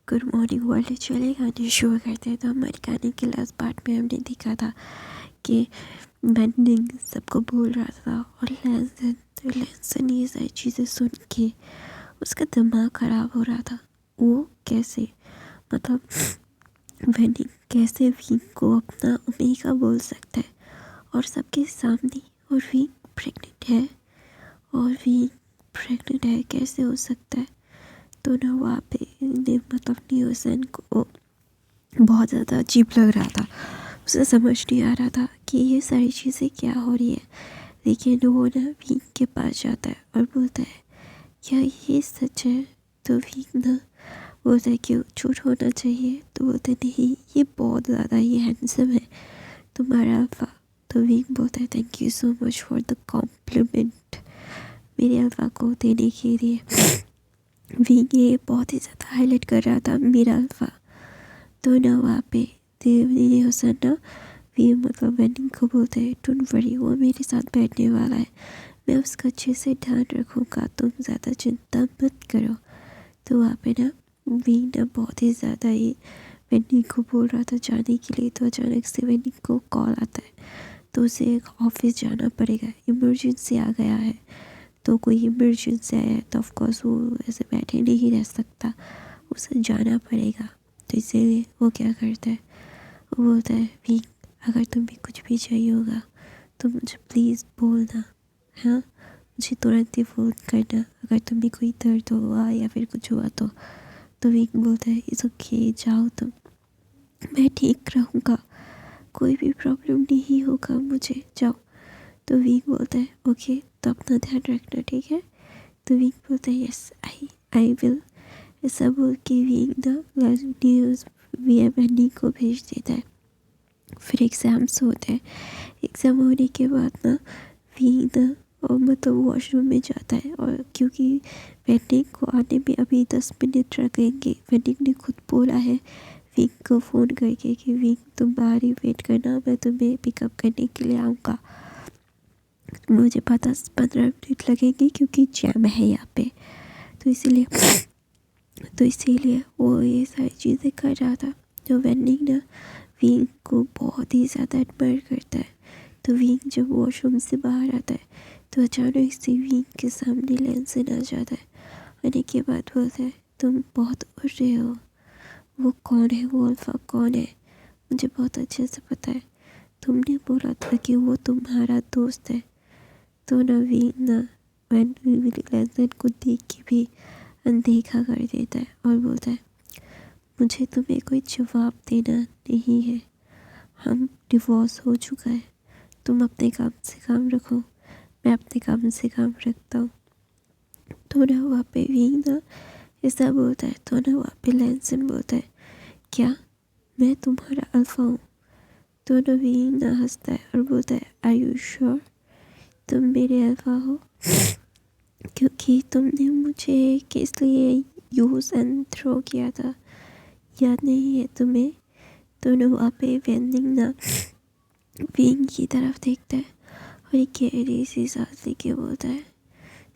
Good morning world चले गाने शुरू करते हैं। तो हमारे गाने के लास्ट पार्ट में हमने देखा था कि बेंडिंग सबको बोल रहा था और लैंसन ये सारी चीज़ें सुन के उसका दिमाग ख़राब हो रहा था। वो कैसे मतलब बेंडिंग कैसे वीन को अपना ओमेगा बोल सकता है और सबके सामने, और वीन प्रेग्नेंट है कैसे हो सकता है। तो ना वहाँ पे मतलब न्यूसन को बहुत ज़्यादा अजीब लग रहा था। उसे समझ नहीं आ रहा था कि ये सारी चीज़ें क्या हो रही है। लेकिन वो ना वीन के पास जाता है और बोलता है क्या ये सच है। तो वीन ना बोलता है क्यों झूठ होना चाहिए। तो बोलते नहीं ये बहुत ज़्यादा ही हैंडसम है तुम्हारा अल्फ़ा। तो वीन बोलता है thank you so much for the compliment मेरे अल्फ़ा को देने के लिए। वीन ये बहुत ही ज़्यादा हाईलाइट कर रहा था मेरा अल्फ़ा। तो ना वहाँ पे देवनी हुसैन ना वी मतलब वेंडिंग को बोलते हैं डोंट वरी वो मेरे साथ बैठने वाला है, मैं उसका अच्छे से ध्यान रखूँगा, तुम ज़्यादा चिंता मत करो। तो वहाँ पे ना वी ना बहुत ही ज़्यादा ही वेंडिंग को बोल रहा था जाने के लिए। तो अचानक से वेंडिंग को कॉल आता है तो उसे ऑफिस जाना पड़ेगा, इमरजेंसी आ गया है। तो कोई इमरजेंसी आया है तो ऑफकोर्स वो ऐसे बैठे नहीं रह सकता, उसे जाना पड़ेगा। तो इसीलिए वो क्या करता है, वो बोलता है वी अगर तुम्हें कुछ भी चाहिए होगा तो मुझे प्लीज़ बोलना, हाँ मुझे तुरंत ही फ़ोन करना अगर तुम्हें कोई दर्द हुआ या फिर कुछ हुआ तो वी बोलता है इट्स ओके जाओ तुम, मैं ठीक रहूँगा, कोई भी प्रॉब्लम नहीं होगा मुझे, जाओ। तो वी बोलता है ओके तो अपना ध्यान रखना ठीक है। तो वी बोलता है यस आई विल। ऐसा बोल के वी ना न्यूज़ वी एम एन को भेज देता है। फिर एग्ज़ाम्स होते हैं। एग्ज़ाम होने के बाद ना वी ना और मतलब वॉशरूम में जाता है और क्योंकि वेंडिंग को आने में अभी 10 मिनट लगेंगे, वेंडिंग ने खुद बोला है विंग को फ़ोन करके कि विंग तुम बाहर ही वेट करना, मैं तुम्हें पिकअप करने के लिए आऊँगा, मुझे 15 मिनट लगेंगे क्योंकि जैम है यहाँ पे। तो इसीलिए वो ये सारी चीज़ें कर रहा था। तो वेंडिंग ना विंग को बहुत ही ज़्यादा एडमायर करता है। तो विंग जब वॉशरूम से बाहर आता है तो अचानक से विंग के सामने लैंसन आ जाता है। आने के बाद बोलता है तुम बहुत उड़ रहे हो, वो कौन है, वो अल्फ़ा कौन है, मुझे बहुत अच्छे से पता है, तुमने बोला था कि वो तुम्हारा दोस्त है। तो ना विंग ना लैंसन को देख के भी अनदेखा कर देता है और बोलता है मुझे तुम्हें कोई जवाब देना नहीं है, हम डिवोर्स हो चुका है, तुम अपने काम से काम रखो, मैं अपने काम से काम रखता हूँ। तो ना वहाँ पे भी ना ऐसा बोलता है। तो ना वहाँ पे लैंसन बोलता है क्या मैं तुम्हारा अल्फ़ा हूँ। तो ना भी ना हंसता है और बोलता है आर यू श्योर तुम मेरे अल्फ़ा हो, क्योंकि तुमने मुझे किस लिए यूज़ एंड थ्रो किया था, याद नहीं है तुम्हें। तो ना वहाँ पे वेंडिंग ना विंग की तरफ देखता है और एक गहरी सी सांस लेके बोलता है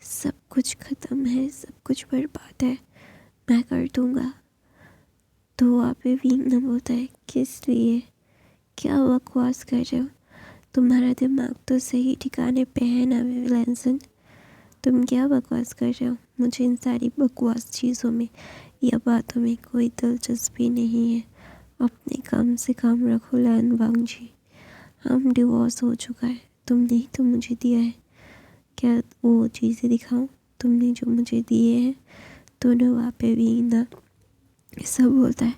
सब कुछ ख़त्म है, सब कुछ बर्बाद है, मैं कर दूँगा। तो वहाँ पे विंग ना बोलता है किस लिए, क्या बकवास कर रहे हो, तुम्हारा दिमाग तो सही ठिकाने पे है ना लैंसन, तुम क्या बकवास कर रहे हो, मुझे इन सारी बकवास चीज़ों में या बातों में कोई दिलचस्पी नहीं है, अपने काम से काम रखो लैन वांग जी, हम डिवोर्स हो चुका है, तुमने ही तो मुझे दिया है, क्या वो चीज़ें दिखाऊं तुमने जो मुझे दिए हैं। तो ना वहाँ पे भी ना ऐसा बोलता है।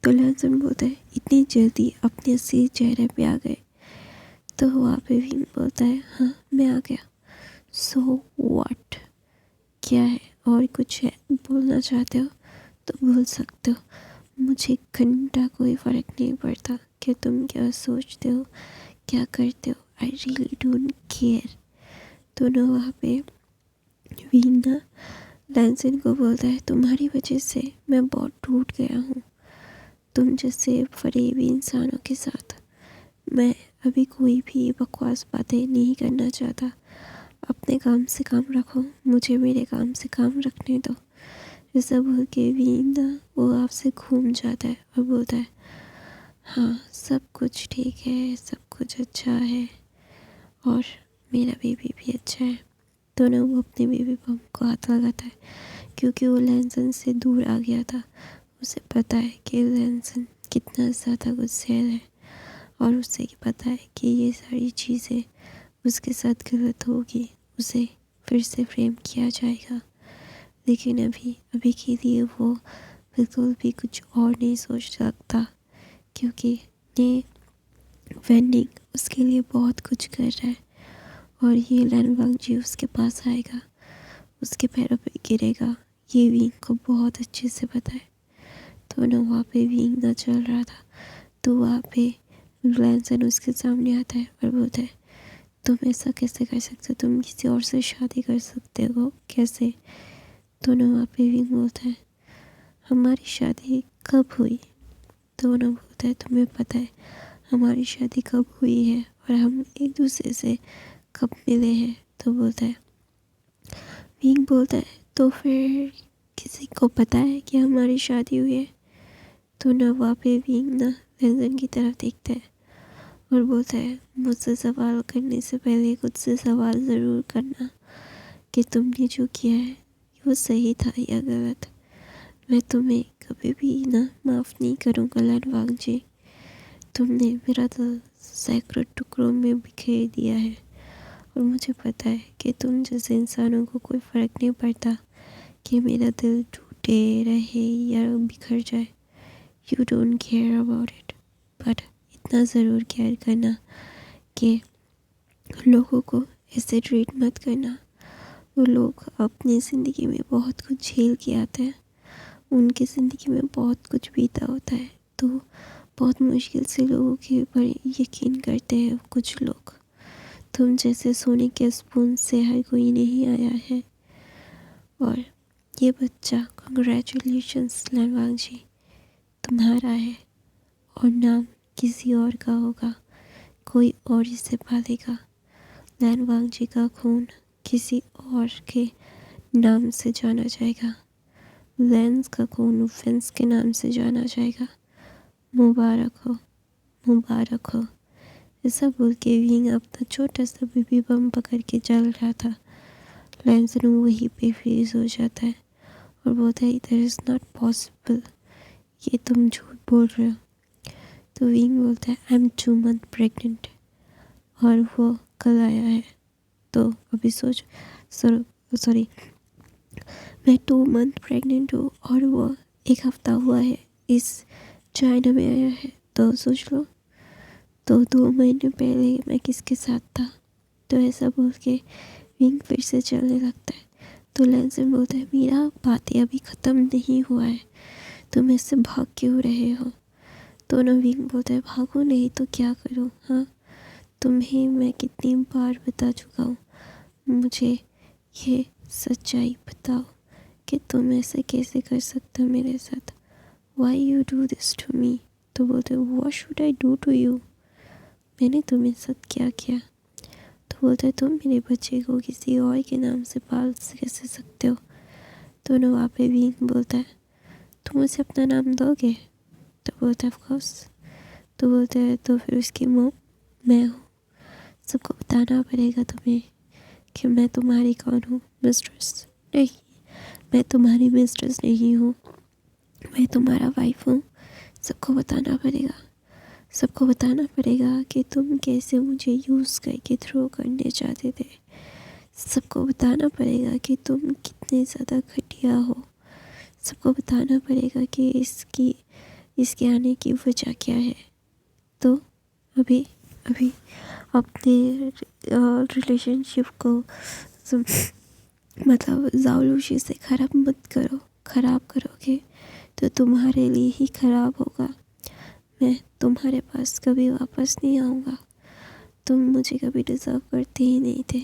तो लैंसन बोलता है इतनी जल्दी अपने असली चेहरे पे आ गए। तो वहाँ पे भी बोलता है हाँ मैं आ गया, सो व्हाट, क्या है और कुछ है बोलना चाहते हो तो बोल सकते हो, मुझे घंटा कोई फ़र्क नहीं पड़ता कि तुम क्या सोचते हो क्या करते हो, आई रियली डोंट केयर। तो ना वहाँ पे वीना लैंसन को बोलता है तुम्हारी वजह से मैं बहुत टूट गया हूँ, तुम जैसे फरेबी इंसानों के साथ मैं अभी कोई भी बकवास बातें नहीं करना चाहता, अपने काम से काम रखो, मुझे मेरे काम से काम रखने दो। ऐसा बोल के भी ना वो आपसे घूम जाता है और बोलता है हाँ सब कुछ ठीक है, सब कुछ अच्छा है और मेरा बेबी भी अच्छा है। तो ना वो अपने बेबी बम्प को हाथ लगाता है क्योंकि वो लैंसन से दूर आ गया था। उसे पता है कि लैंसन कितना ज़्यादा गुस्सैल है और उसे पता है कि ये सारी चीज़ें उसके साथ गलत होगी, उसे फिर से फ्रेम किया जाएगा। लेकिन अभी के लिए वो बिल्कुल भी कुछ और नहीं सोच सकता क्योंकि ये वेंडिंग उसके लिए बहुत कुछ कर रहा है और ये लैनवांग जी उसके पास आएगा, उसके पैरों पे गिरेगा, ये विंग को बहुत अच्छे से पता है। तो ना वहाँ पे विंग ना चल रहा था तो वहाँ पे लैंसन उसके सामने आता है और बोलता है तुम ऐसा कैसे कर सकते हो, तुम किसी और से शादी कर सकते हो कैसे। तो ना वहाँ पे विंग बोलता है हमारी शादी कब हुई। तो ना बोलता है तुम्हें पता है हमारी शादी कब हुई है और हम एक दूसरे से कब मिले हैं। तो बोलता है विंग बोलता है तो फिर किसी को पता है कि हमारी शादी हुई है। तो ना वहाँ पे विंग ना लैंसन की तरफ देखता है और बोलता है मुझसे सवाल करने से पहले खुद से सवाल ज़रूर करना कि तुमने जो किया है वो सही था या गलत। मैं तुम्हें कभी भी ना माफ़ नहीं करूँगा लैनवांग जी। तुमने मेरा दिल सैकड़ों टुकड़ों में बिखेर दिया है और मुझे पता है कि तुम जैसे इंसानों को कोई फ़र्क नहीं पड़ता कि मेरा दिल टूटे रहे या बिखर जाए। You don't care about it, but इतना ज़रूर केयर करना कि लोगों को ऐसे ट्रीट मत करना। वो लोग अपनी ज़िंदगी में बहुत कुछ झेल के आते हैं, उनकी ज़िंदगी में बहुत कुछ बीता होता है तो बहुत मुश्किल से लोगों के ऊपर यकीन करते हैं कुछ लोग। तुम जैसे सोने के स्पून से हर कोई नहीं आया है। और ये बच्चा कंग्रेचुलेशंस लैनवांग जी तुम्हारा है और नाम किसी और का होगा, कोई और इसे पालेगा। लैनवांग जी का खून किसी और के नाम से जाना जाएगा, लेंस का खून फेंस के नाम से जाना जाएगा। मुबारक हो, मुबारक हो। ऐसा बोल के विंग अपना छोटा सा बेबी बम पकड़ के चल रहा था। लैंसन वहीं पे फ्रीज हो जाता है और बोलता है इधर इज़ नॉट पॉसिबल, ये तुम झूठ बोल रहे हो। तो विंग बोलता है आई एम 2 month प्रेग्नेंट और वो कल आया है। तो अभी सोच सॉरी मैं 2 month प्रेग्नेंट हूँ और वो 1 हफ्ता हुआ है इस चाइना में आया है। तो सोच लो तो 2 महीने पहले मैं किसके साथ था। तो ऐसा बोल के विंग फिर से चलने लगता है। तो लैंसन बोलता है मेरा बातें अभी ख़त्म नहीं हुआ है, तुम इससे भाग क्यों रहे हो। तो ना विंग बोलता है भागो नहीं तो क्या करूँ। हाँ तुम्हें मैं कितनी बार बता चुका हूँ, मुझे ये सच्चाई बताओ कि तुम ऐसे कैसे कर सकते हो मेरे साथ। Why you do this to me. तो बोलते what should I do to you, मैंने तुम्हें साथ क्या किया। तो बोलता है तुम मेरे बच्चे को किसी और के नाम से पाल कैसे सकते हो। तो ना वहाँ पे विंग बोलता है तुम उसे अपना नाम दोगे। तो बोलता है ऑफ कोर्स। तो बोलता है तो फिर उसकी मॉम मैं हूँ, सबको बताना पड़ेगा तुम्हें कि मैं तुम्हारी कौन हूँ, मिस्ट्रेस नहीं, मैं तुम्हारी मिस्ट्रेस नहीं हूँ, मैं तुम्हारा वाइफ हूँ। सबको बताना पड़ेगा, सबको बताना पड़ेगा कि तुम कैसे मुझे यूज़ करके थ्रो करने चाहते थे। सबको बताना पड़ेगा कि तुम कितने ज़्यादा घटिया हो। सबको बताना पड़ेगा कि इसके आने की वजह क्या है। तो अभी अभी अपने रिलेशनशिप को मतलब जालूसी से ख़राब मत करो, ख़राब करोगे तो तुम्हारे लिए ही ख़राब होगा। मैं तुम्हारे पास कभी वापस नहीं आऊँगा, तुम मुझे कभी डिज़र्व करते ही नहीं थे।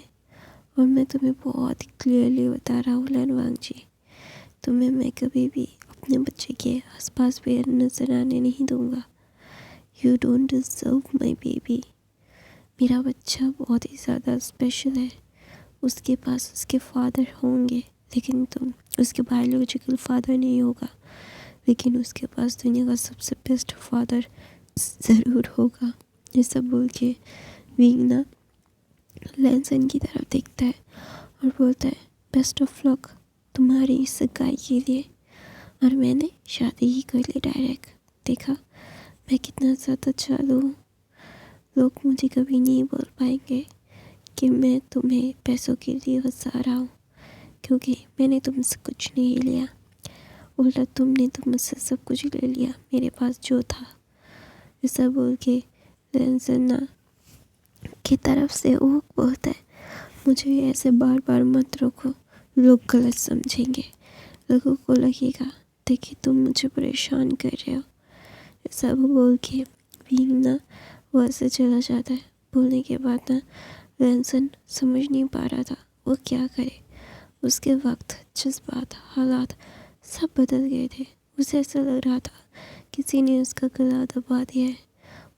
और मैं तुम्हें बहुत क्लियरली बता रहा हूँ लैनवांग जी, तुम्हें मैं कभी भी अपने बच्चे के आसपास भी नज़र आने नहीं दूँगा। You don't deserve my baby. मेरा बच्चा बहुत ही ज़्यादा स्पेशल है, उसके पास उसके फादर होंगे लेकिन तुम उसके बायोलॉजिकल फादर नहीं होगा, लेकिन उसके पास दुनिया का सबसे बेस्ट फादर ज़रूर होगा। ये सब बोल के विंग ना लैनसन की तरफ देखता है और बोलता है, बेस्ट ऑफ लक तुम्हारी इस गाय के लिए। और मैंने शादी ही कर ली डायरेक्ट। देखा मैं कितना ज़्यादा चालू हूँ। लोग मुझे कभी नहीं बोल पाएंगे कि मैं तुम्हें पैसों के लिए फंसा रहा हूँ, क्योंकि मैंने तुमसे कुछ नहीं लिया, उल्टा तुमने तो मुझसे सब कुछ ले लिया, मेरे पास जो था। ऐसा बोल के लैनसन की तरफ से वो बोलता है, मुझे ऐसे बार बार मत रोको, लोग गलत समझेंगे, लोगों को लगेगा देखिए तुम मुझे परेशान कर रहे हो। ऐसा बोल के विंग ना वहाँ से चला जाता है। बोलने के बाद ना लैनसन समझ नहीं पा रहा था वो क्या करे। उसके वक्त जज्बात हालात सब बदल गए थे। उसे ऐसा लग रहा था किसी ने उसका गला दबा दिया है।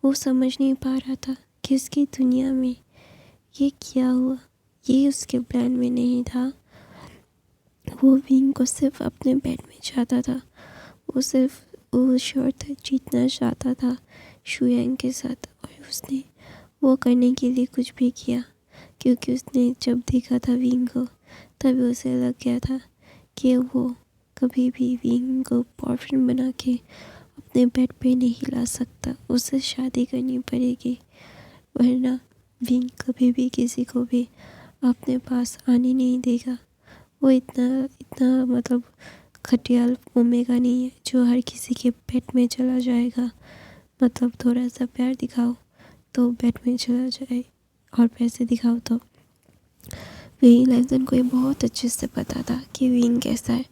वो समझ नहीं पा रहा था कि उसकी दुनिया में ये क्या हुआ। ये उसके प्लान में नहीं था। वो विंग को सिर्फ अपने बेड में चाहता था। वो सिर्फ वो शर्त जीतना चाहता था शुयांग के साथ, और उसने वो करने के लिए कुछ भी किया, क्योंकि उसने जब देखा था विंग को तभी उसे लग गया था कि वो कभी भी विंग को बॉयफ्रेंड बना के अपने बेड पे नहीं ला सकता। उसे शादी करनी पड़ेगी, वरना विंग कभी भी किसी को भी अपने पास आने नहीं देगा। वो इतना इतना मतलब खटियाल ओमेगा नहीं है जो हर किसी के पेट में चला जाएगा। मतलब थोड़ा सा प्यार दिखाओ तो बेड में चला जाए, और पैसे दिखाओ तो। विंग लैनसन को ये बहुत अच्छे से पता था कि विंग कैसा है,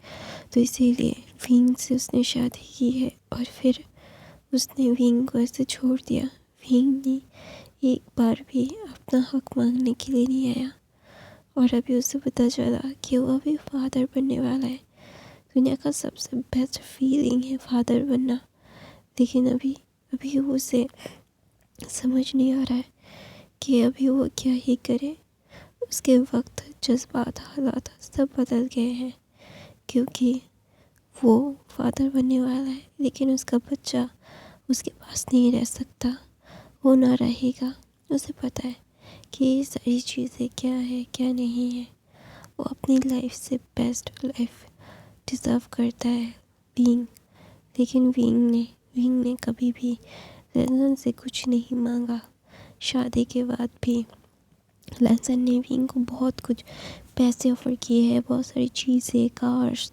तो इसीलिए विंग से उसने शादी की है। और फिर उसने विंग को ऐसे छोड़ दिया। विंग ने एक बार भी अपना हक मांगने के लिए नहीं आया, और अभी उसे पता चला कि वो अभी फादर बनने वाला है। दुनिया का सबसे बेस्ट फीलिंग है फादर बनना, लेकिन अभी अभी उसे समझ नहीं आ रहा है कि अभी वो क्या ही करे। उसके वक्त जज्बात हालात सब बदल गए हैं, क्योंकि वो फादर बनने वाला है, लेकिन उसका बच्चा उसके पास नहीं रह सकता। वो ना रहेगा। उसे पता है कि ये सारी चीज़ें क्या है क्या नहीं है। वो अपनी लाइफ से बेस्ट लाइफ डिज़र्व करता है विंग। लेकिन विंग ने कभी भी लैनसन से कुछ नहीं मांगा। शादी के बाद भी लैनसन ने विंग को बहुत कुछ पैसे ऑफर किए हैं, बहुत सारी चीज़ें, कार्स,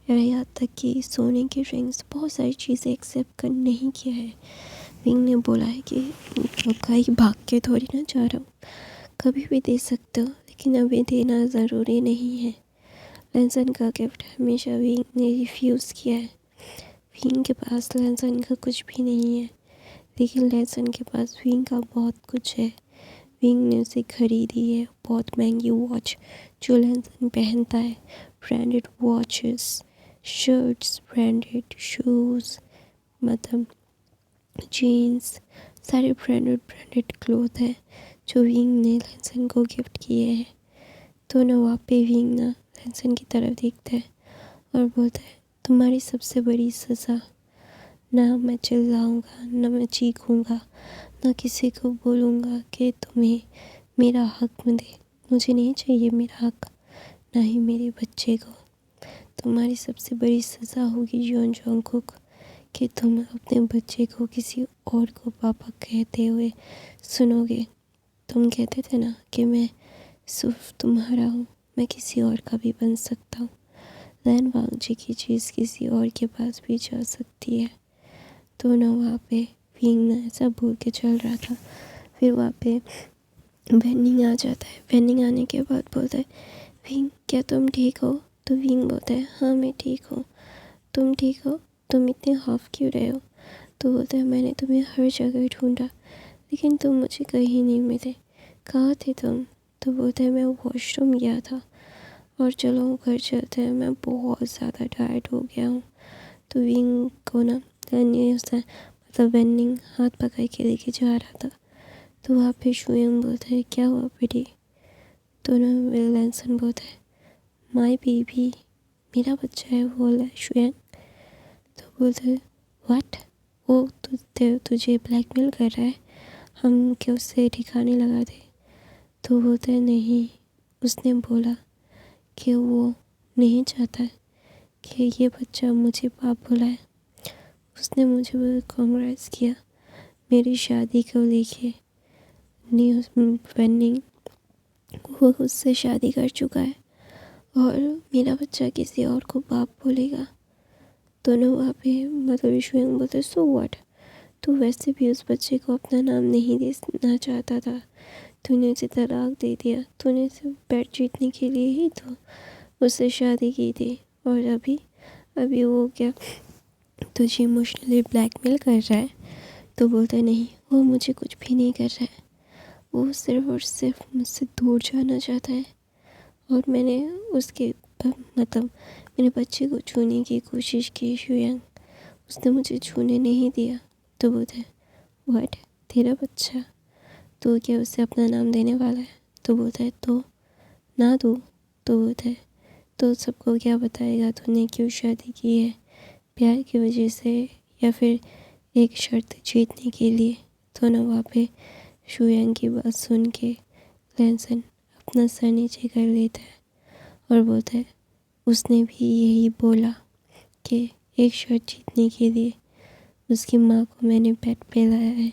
यहाँ तक कि सोने के रिंग्स, बहुत सारी चीज़ें एक्सेप्ट कर नहीं किया है। विंग ने बोला है कि कहीं भाग के थोड़ी ना जा रहा हूँ, कभी भी दे सकते हो, लेकिन अभी देना ज़रूरी नहीं है। लैनसन का गिफ्ट हमेशा विंग ने रिफ्यूज़ किया है। विंग के पास लैनसन का कुछ भी नहीं है, लेकिन लैनसन के पास विंग का बहुत कुछ है। विंग ने उसे खरीदी है बहुत महंगी वॉच जो लैनसन पहनता है, branded watches, shirts, branded shoes, मतलब जीन्स, सारे ब्रांडेड क्लोथ है जो विंग ने लैनसन को गिफ्ट किए हैं। तो ना वहाँ पे विंग ना लैनसन की तरफ देखता है और बोलता है, तुम्हारी सबसे बड़ी सज़ा, ना मैं चिल्लाऊंगा, ना मैं चीखूंगा, ना किसी को बोलूँगा कि तुम्हें मेरा हक दे। मुझे नहीं चाहिए मेरा हक, ना ही मेरे बच्चे को। तुम्हारी सबसे बड़ी सज़ा होगी योन जोंगकुक कि तुम अपने बच्चे को किसी और को पापा कहते हुए सुनोगे। तुम कहते थे ना कि मैं सिर्फ तुम्हारा हूँ, मैं किसी और का भी बन सकता हूँ। लैन वांगजी की चीज़ किसी और के पास भी जा सकती है। तो ना वहाँ पे विंग ना ऐसा बोल के चल रहा था। फिर वहाँ पे वेनिंग आ जाता है। वेनिंग आने के बाद बोलता है, विंग क्या तुम ठीक हो? तो विंग बोलता है, हाँ मैं ठीक हूँ। तुम ठीक हो? तुम इतने हाफ क्यों रहे हो? तो बोलता है, मैंने तुम्हें हर जगह ढूंढा, लेकिन तुम मुझे कहीं नहीं मिले, कहाँ थे तुम? तो बोलता है, मैं वॉशरूम गया था, और चलो घर चलते हैं, मैं बहुत ज़्यादा टायर्ड हो गया हूँ। तो विंग को ना मतलब वेनिंग हाथ पकड़ के लेके जा रहा था। तो वहाँ पे शुयांग बोलता है, क्या हुआ बेटी? तो ना लैनसन बोलता है, माय बेबी, मेरा बच्चा है वो वाला शुयंग। तो बोलते व्हाट, वो तुझे ब्लैकमेल कर रहा है, हम क्या उससे ठिकाने लगा दे? तो बोलते नहीं, उसने बोला कि वो नहीं चाहता कि ये बच्चा मुझे बाप बुलाए। उसने मुझे कांग्रेस किया मेरी शादी को लेके। न्यूज़ पेंडिंग, वो उससे शादी कर चुका है और मेरा बच्चा किसी और को बाप बोलेगा। दोनों वहाँ पे मतलब शुयंग बोलते सो व्हाट, तू वैसे भी उस बच्चे को अपना नाम नहीं देना चाहता था, तूने उसे तलाक दे दिया, तूने सिर्फ बैट जीतने के लिए ही तो उससे शादी की थी। और अभी वो क्या तुझे इमोशनली ब्लैकमेल कर रहा है? तो बोलता नहीं, वो मुझे कुछ भी नहीं कर रहा है, वो सिर्फ और सिर्फ मुझसे दूर जाना चाहता है। और मैंने उसके मतलब मेरे बच्चे को छूने की कोशिश की शुयंग, उसने मुझे छूने नहीं दिया। तो बोलता है व्हाट, तेरा बच्चा, तो क्या उसे अपना नाम देने वाला है? तो बोलता है तो ना दो। तो बोलता है तो सबको क्या बताएगा तूने क्यों शादी की है, प्यार की वजह से या फिर एक शर्त जीतने के लिए? तो ना वहाँ पे शुयंग की बात सुन के लैनसन अपना सर नीचे कर लेता है और बोलता है उसने भी यही बोला कि एक शर्त जीतने के लिए उसकी माँ को मैंने बेड पे लाया है।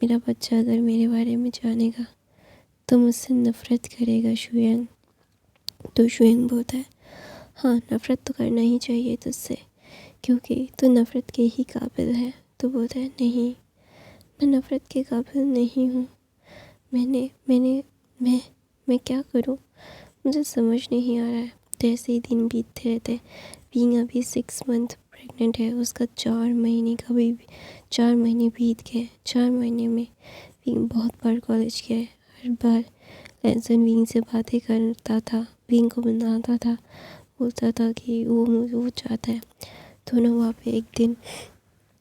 मेरा बच्चा अगर मेरे बारे में जानेगा तो मुझसे नफ़रत करेगा शुयंग। तो शुयंग बोलता है हाँ, नफ़रत तो करना ही चाहिए तुझसे, क्योंकि तू नफ़रत के ही काबिल है। तो बोलता है नहीं, मैं नफ़रत के काबिल नहीं हूँ। मैं क्या करूँ, मुझे समझ नहीं आ रहा है। तो ऐसे ही दिन बीतते रहते। बीइंग अभी 6 मंथ प्रेग्नेंट है, उसका 4 महीने बीत गए। 4 महीने में बीइंग बहुत बार कॉलेज गया है। हर बार लैनसन बीइंग से बातें करता था, बीइंग को मनाता था, बोलता था कि वो चाहता है। तो ना वहाँ पे एक दिन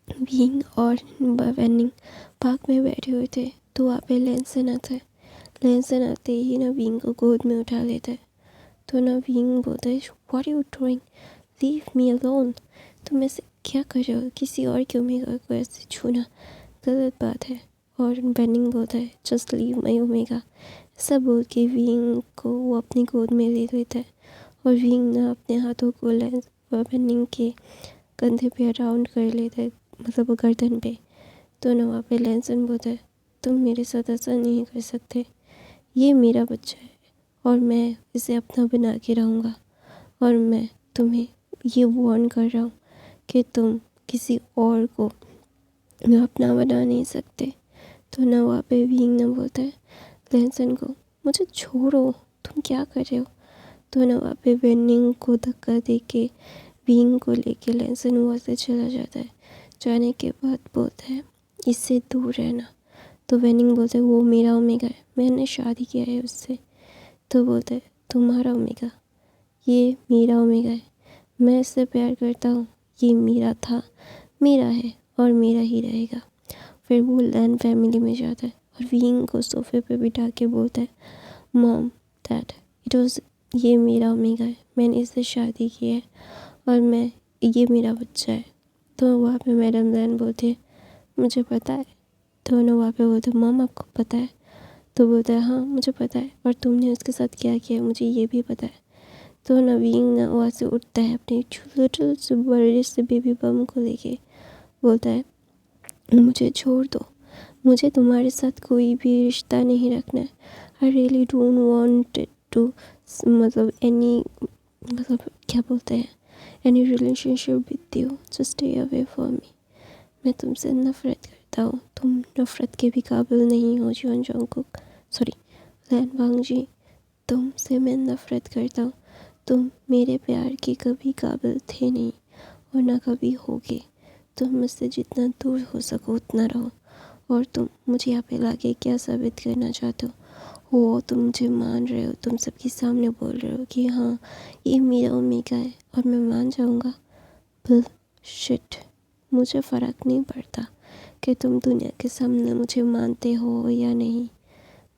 बीइंग और वेनिंग पार्क में बैठे हुए थे। तो वहाँ पे लैनसन आता है। लैनसन आते ही ना बीइंग को गोद में उठा लेता है। तो ना बीइंग बोलता है what you doing, leave me alone. तुम ऐसे क्या कर रहे हो, किसी और की ओमेगा को ऐसे छूना गलत बात है। और बेनिंग बोलता है जस्ट लीव माई ओमेगा। ऐसा बोल के बीइंग को वो अपनी गोद में ले लेता है और बीइंग ना अपने हाथों को बेनिंग के कंधे पे अराउंड कर लेता है, मतलब गर्दन पे। तो ना वहाँ पे लैनसन बोलता है तुम मेरे साथ ऐसा नहीं कर सकते, ये मेरा बच्चा है और मैं इसे अपना बना के रहूँगा। और मैं तुम्हें ये वार्न कर रहा हूँ कि तुम किसी और को अपना बना नहीं सकते। तो ना वहाँ पे बीइंग ना बोलता है लैनसन को मुझे छोड़ो, तुम क्या कर रहे हो? तो ना वहाँ पे बेनिंग को धक्का दे के बीइंग को लेके लैनसन वहाँ से चला जाता है। जाने के बाद बोलता है इससे दूर रहना। तो बेनिंग बोलता है वो मेरा ओमेगा है, मैंने शादी किया है उससे। तो बोलता है तुम्हारा ओमेगा, ये मेरा ओमेगा है, मैं इससे प्यार करता हूँ, ये मेरा था, मेरा है और मेरा ही रहेगा। फिर वो लैन फैमिली में जाता है और बीइंग को सोफे पे बिठा के बोलता है मॉम डैड ये मेरा ओमेगा है, मैंने इससे शादी की है और ये मेरा बच्चा है। तो वहाँ पे मैडम लैन बोलते मुझे पता है। तो ना वहाँ पे बोलते मॉम आपको पता है? तो बोलता है हाँ मुझे पता है, और तुमने उसके साथ क्या किया मुझे ये भी पता है। तो नवीन ना वहाँ से उठता है अपने लिटिल से बड़े से बेबी बम को लेके, बोलता है मुझे छोड़ दो, मुझे तुम्हारे साथ कोई भी रिश्ता नहीं रखना है। I really don't want to मतलब एनी मतलब क्या बोलते हैं any relationship with you, just stay away for me. मैं तुमसे नफ़रत करता हूँ, तुम नफ़रत के भी काबिल नहीं हो जियोन जंगकुक, सॉरी लैन वांगजी, तुमसे मैं नफ़रत करता हूँ। तुम मेरे प्यार के कभी काबिल थे नहीं और ना कभी होगे। तुम मुझसे जितना दूर हो सको उतना रहो। और तुम मुझे यहाँ पे लाके क्या साबित करना चाहते हो? तुम मुझे मान रहे हो, तुम सबके सामने बोल रहे हो कि हाँ ये मेरा ओमेगा है और मैं मान जाऊँगा। बुलशिट, मुझे फ़र्क नहीं पड़ता कि तुम दुनिया के सामने मुझे मानते हो या नहीं,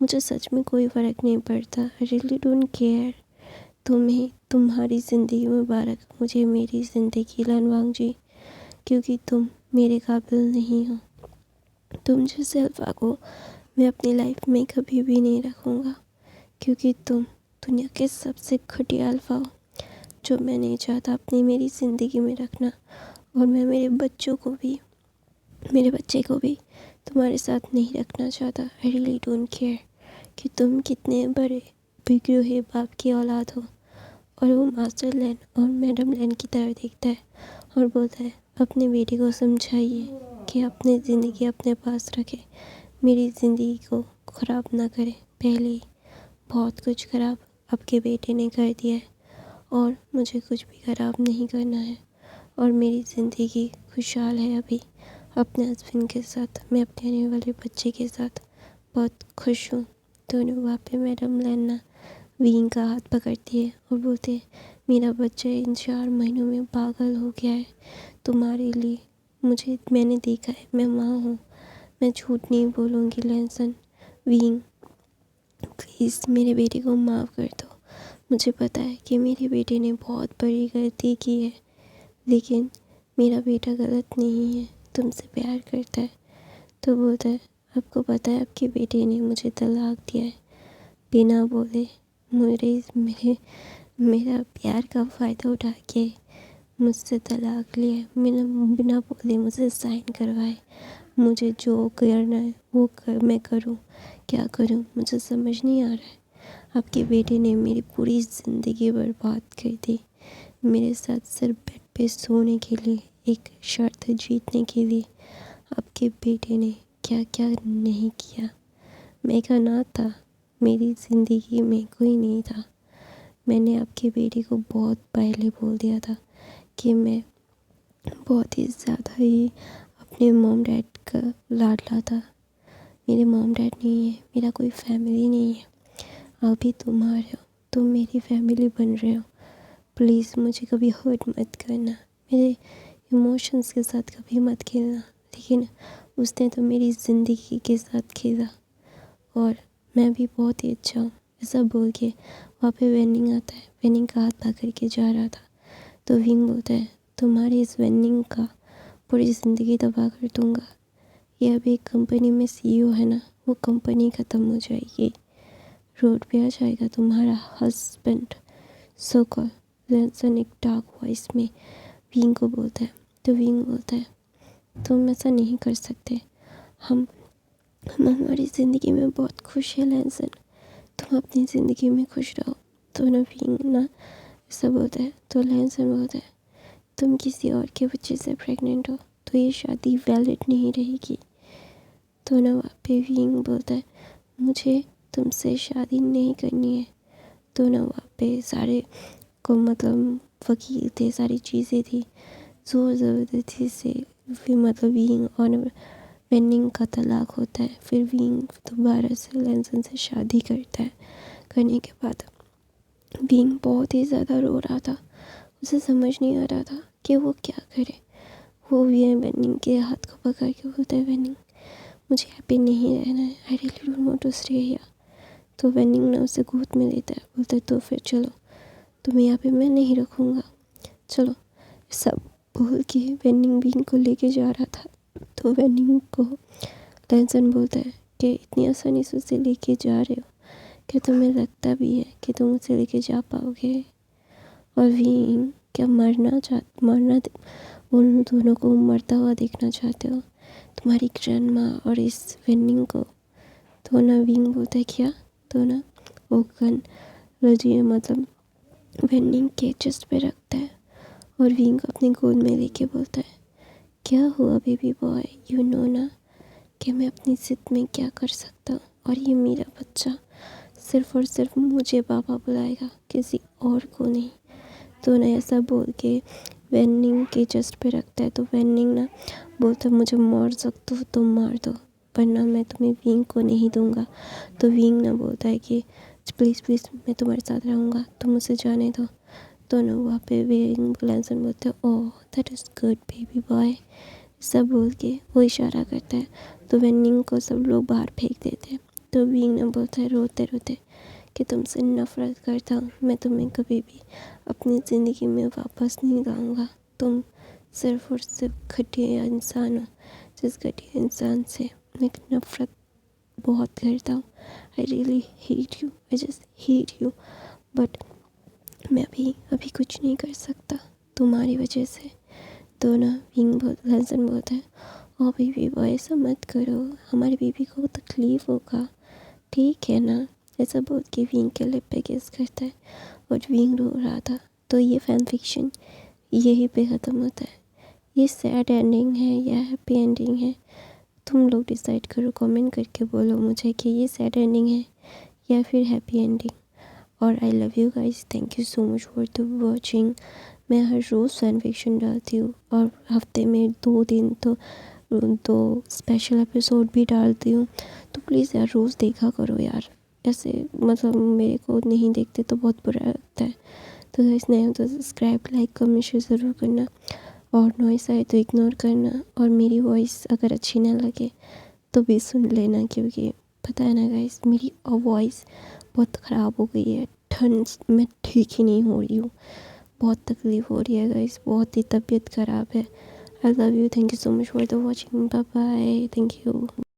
मुझे सच में कोई फ़र्क नहीं पड़ता। आई रियली डोंट केयर तुम्हें तुम्हारी ज़िंदगी मुबारक, मुझे मेरी ज़िंदगी लनवांग जी, क्योंकि तुम मेरे काबिल नहीं हो। तुम जैसे अल्फा को मैं अपनी लाइफ में कभी भी नहीं रखूँगा, क्योंकि तुम दुनिया के सबसे घटिया अल्फा हो, जो मैं नहीं चाहता अपनी मेरी ज़िंदगी में रखना। और मैं मेरे बच्चे को भी तुम्हारे साथ नहीं रखना चाहता। आई रियली डोंट केयर कि तुम कितने बड़े बिगड़े हुए बाप की औलाद हो। और वो मास्टर लैन और मैडम लैन की तरह देखता है और बोलता है, अपने बेटे को समझाइए कि अपनी ज़िंदगी अपने पास रखे, मेरी ज़िंदगी को ख़राब ना करे। पहले ही बहुत कुछ ख़राब आपके बेटे ने कर दिया है और मुझे कुछ भी ख़राब नहीं करना है। और मेरी ज़िंदगी खुशहाल है अभी अपने हस्बैंड के साथ, मैं अपने आने वाले बच्चे के साथ बहुत खुश हूँ। दोनों वहाँ पे मैडम लैना विंग का हाथ पकड़ती है और बोलते हैं, मेरा बच्चा इन 4 महीनों में पागल हो गया है तुम्हारे लिए। मैंने देखा है, मैं माँ हूँ, मैं झूठ नहीं बोलूँगी। लैनसन, विंग प्लीज़ मेरे बेटे को माफ़ कर दो। मुझे पता है कि मेरे बेटे ने बहुत बड़ी गलती की है, लेकिन मेरा बेटा गलत नहीं है, तुमसे प्यार करता है। तो बोलता है, आपको पता है आपके बेटे ने मुझे तलाक दिया है, बिना बोले मेरा प्यार का फ़ायदा उठा के मुझसे तलाक लिया, बिना बोले मुझे साइन करवाए। मुझे जो करना है मैं करूं, क्या करूं मुझे समझ नहीं आ रहा है। आपके बेटे ने मेरी पूरी ज़िंदगी बर्बाद कर दी। मेरे साथ सिर्फ बेड पे सोने के लिए, एक शर्त जीतने के लिए आपके बेटे ने क्या क्या नहीं किया। मैं का ना था, मेरी ज़िंदगी में कोई नहीं था। मैंने आपके बेटे को बहुत पहले बोल दिया था कि मैं बहुत ही ज़्यादा ही अपने मॉम डैड का लाडला था। मेरे मॉम डैड नहीं है, मेरा कोई फैमिली नहीं है। अभी तुम आ रहे हो, तुम मेरी फैमिली बन रहे हो। प्लीज़ मुझे कभी हर्ट मत करना, मेरे इमोशंस के साथ कभी मत खेलना। लेकिन उसने तो मेरी ज़िंदगी के साथ खेला और मैं भी बहुत ही अच्छा हूँ, ऐसा बोल के वहाँ पे वेनिंग आता है। वेनिंग का हाथ पकड़ के जा रहा था तो विंग बोलता है, तुम्हारी इस वेनिंग का पूरी ज़िंदगी तबाह कर दूँगा। ये अभी एक कंपनी में CEO है ना, वो कंपनी ख़त्म हो जाएगी, रोड पे आ जाएगा तुम्हारा हस्बैंड। सो कॉल लैनसन एक डार्क वॉइस में विंग को बोलता है। तो विंग बोलता है, तुम ऐसा नहीं कर सकते, हम हमारी ज़िंदगी में बहुत खुश है लैनसन, तुम अपनी ज़िंदगी में खुश रहो। तो ना विंग ना ऐसा बोलता है। तो लैनसन बोलता है, तुम किसी और के बच्चे से प्रेग्नेंट हो तो ये शादी वैलिड नहीं रहेगी। तो ना वहाँ पे विंग बोलता है, मुझे तुमसे शादी नहीं करनी है। तो ना वहाँ पे सारे को मतलब वकील थे, सारी चीज़ें थी, ज़ोर ज़बरदस्ती से मतलब विंग और वेनिंग का तलाक होता है। फिर विंग दोबारा से लैनसन से शादी करता है। करने के बाद विंग बहुत ही ज़्यादा रो रहा था, उसे समझ नहीं आ रहा था कि वो क्या करे। वो भी वेनिंग के हाथ को पकड़ के बोलता है, वेनिंग मुझे यहाँ पे नहीं रहना है, I really don't want to stay here. तो वेनिंग ना उसे गोद में लेता है, बोलता है, तो फिर चलो, तुम्हें यहाँ पे मैं नहीं रखूँगा, चलो। सब बोल के वेनिंग विंग को लेके जा रहा था। तो वेनिंग को लैनसन बोलता है कि इतनी आसानी से उसे लेके जा रहे हो, क्या तुम्हें लगता भी है कि तुम उसे लेके जा पाओगे? और विंग क्या उन दोनों को मरता हुआ देखना चाहते हो, तुम्हारी ग्रैंडमा और इस वेनिंग को? तो ना विंग बोलता है, क्या? तो ना वो गन रजिए मतलब वेनिंग के चेस्ट पे रखता है और विंग अपनी गोद में लेके बोलता है, क्या हुआ बेबी बॉय, यू नो ना कि मैं अपनी ज़िद में क्या कर सकता हूँ, और ये मेरा बच्चा सिर्फ़ और सिर्फ मुझे पापा बुलाएगा, किसी और को नहीं। तो ना ऐसा बोल के वेनिंग के चेस्ट पे रखता है। तो वेनिंग ना बोलता है, मुझे मार सकते हो तो मार दो, वरना मैं तुम्हें विंग को नहीं दूंगा। तो विंग ना बोलता है कि प्लीज़ प्लीज़ मैं तुम्हारे साथ रहूँगा, तुम मुझे जाने दो। तो ना वहाँ पे विंग लैनसन बोलते हैं, oh that is good baby boy, सब बोल के वो इशारा करता है। तो वेनिंग को सब लोग बाहर फेंक देते हैं। तो विंग ना बोलता है रोते रोते कि तुमसे नफ़रत करता हूँ। मैं तुम्हें कभी भी अपनी ज़िंदगी में वापस नहीं लाऊंगा। तुम सिर्फ़ और सिर्फ घटिया इंसान हो, जिस घटिया इंसान से मैं नफ़रत बहुत करता हूँ। I really hate you, I just hate you. But मैं अभी कुछ नहीं कर सकता तुम्हारी वजह से। तो ना विंग बहुत हसन बहुत है। और बेबी बॉय ऐसा मत करो, हमारी बेबी को तकलीफ़ होगा, ठीक है ना। ऐसा बोल के विंग के लिप पे किस करता है और विंग रो रहा था। तो ये फैन फिक्शन यही पे ख़त्म होता है। ये सैड एंडिंग है या हैप्पी एंडिंग है, तुम लोग डिसाइड करो। कमेंट करके बोलो मुझे कि ये सैड एंडिंग है या फिर हैप्पी एंडिंग। और आई love you guys, thank you so much for the watching. मैं हर रोज़ फैन फिक्शन डालती हूँ और हफ्ते में 2 दिन तो स्पेशल एपिसोड भी डालती हूँ। तो प्लीज़ यार रोज़ देखा करो यार, ऐसे मतलब मेरे को नहीं देखते तो बहुत बुरा लगता है। तो गाइस नए हो तो सब्सक्राइब, लाइक, कमेंट, शेयर ज़रूर करना। और नॉइस आए तो इग्नोर करना। और मेरी वॉइस अगर अच्छी ना लगे तो भी सुन लेना, क्योंकि पता है ना गाइस मेरी वॉइस बहुत ख़राब हो गई है। ठंड में ठीक ही नहीं हो रही हूँ, बहुत तकलीफ़ हो रही है गाइस, बहुत ही तबीयत ख़राब है। I love you, thank you so much for the watching, bye bye, thank you.